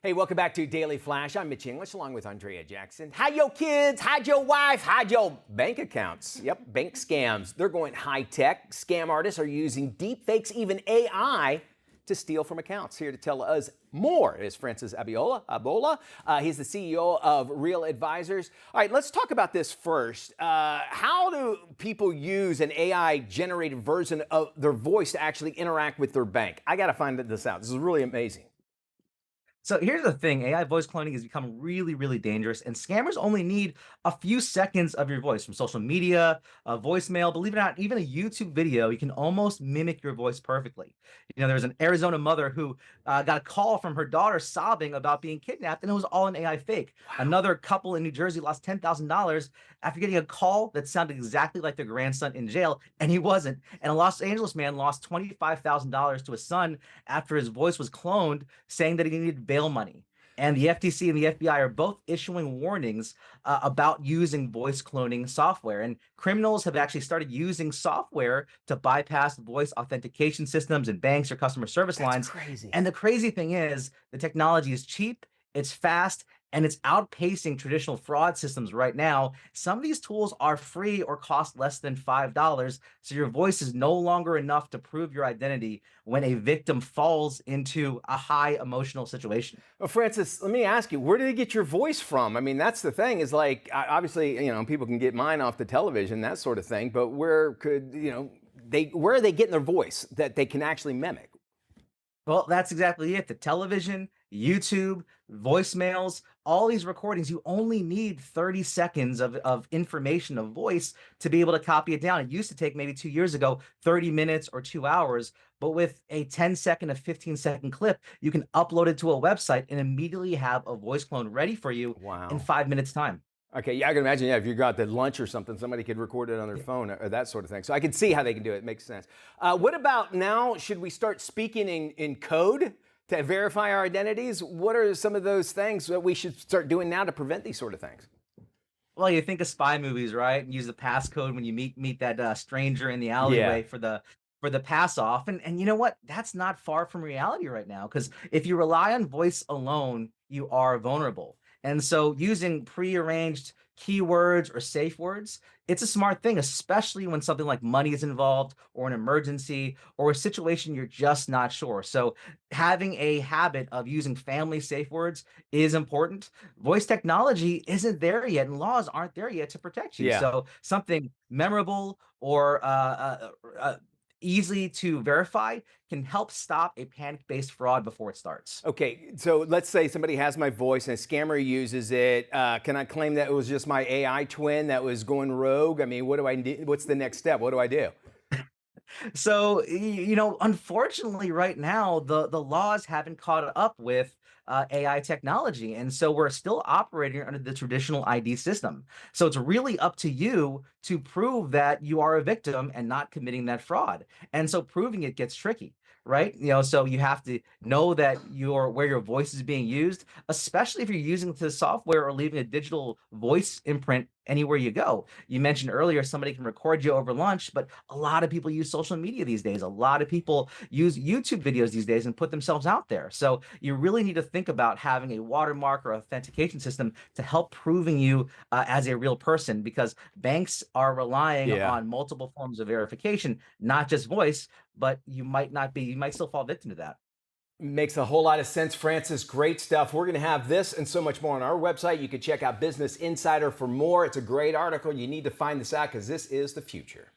Hey, welcome back to Daily Flash. I'm Mitch English along with Andrea Jackson. Hide your kids, hide your wife, hide your bank accounts. Yep, bank scams. They're going high tech. Scam artists are using deep fakes, even AI, to steal from accounts. Here to tell us more is Francis Ablola. He's the CEO of Real Advisors. All right, let's talk about this first. How do people use an AI generated version of their voice to actually interact with their bank? I got to find this out. This is really amazing. So here's the thing, AI voice cloning has become really, really dangerous, and scammers only need a few seconds of your voice from social media, voicemail, believe it or not, even a YouTube video. You can almost mimic your voice perfectly. There's an Arizona mother who got a call from her daughter sobbing about being kidnapped, and it was all an AI fake. Another couple in New Jersey lost $10,000 after getting a call that sounded exactly like their grandson in jail, and he wasn't. And a Los Angeles man lost $25,000 to his son after his voice was cloned, saying that he needed bail money. And the FTC and the FBI are both issuing warnings about using voice cloning software. And criminals have actually started using software to bypass voice authentication systems in banks or customer service That's lines. crazy. And the crazy thing is, the technology is cheap, it's fast, and it's outpacing traditional fraud systems right now. Some of these tools are free or cost less than $5, so your voice is no longer enough to prove your identity when a victim falls into a high emotional situation. Well, Francis, let me ask you, where did you get your voice from? I mean, that's the thing is like, obviously, people can get mine off the television, that sort of thing, but where are they getting their voice that they can actually mimic? Well, that's exactly it. The television, YouTube, voicemails, all these recordings, you only need 30 seconds of information of voice to be able to copy it down. It used to take maybe 2 years ago, 30 minutes or 2 hours. But with a 10-second, a 15-second clip, you can upload it to a website and immediately have a voice clone ready for you in Wow. 5 minutes time. Okay, yeah, I can imagine, yeah, if you got to lunch or something, somebody could record it on their phone or that sort of thing. So I can see how they can do it. It makes sense. What about now? Should we start speaking in code to verify our identities? What are some of those things that we should start doing now to prevent these sort of things? Well, you think of spy movies, right? And use the passcode when you meet that stranger in the Yeah. alleyway for the pass off. And you know what? That's not far from reality right now. Because if you rely on voice alone, you are vulnerable. And so using prearranged keywords or safe words, it's a smart thing, especially when something like money is involved or an emergency or a situation you're just not sure. So having a habit of using family safe words is important. Voice technology isn't there yet, and laws aren't there yet to protect you. Yeah. So something memorable or easily to verify can help stop a panic-based fraud before it starts. Okay, so let's say somebody has my voice and a scammer uses it. Can I claim that it was just my AI twin that was going rogue? I mean, what do I do? What's the next step? What do I do? So, unfortunately, right now, the laws haven't caught up with AI technology, and so we're still operating under the traditional ID system. So it's really up to you to prove that you are a victim and not committing that fraud. And so proving it gets tricky, right? So you have to know that your where your voice is being used, especially if you're using the software or leaving a digital voice imprint anywhere you go. You mentioned earlier somebody can record you over lunch, but a lot of people use social media these days. A lot of people use YouTube videos these days and put themselves out there. So you really need to think about having a watermark or authentication system to help proving you as a real person, because banks are relying Yeah. on multiple forms of verification, not just voice, but you might still fall victim to that. Makes a whole lot of sense, Francis. Great stuff. We're going to have this and so much more on our website. You can check out Business Insider for more. It's a great article. You need to find this out because this is the future.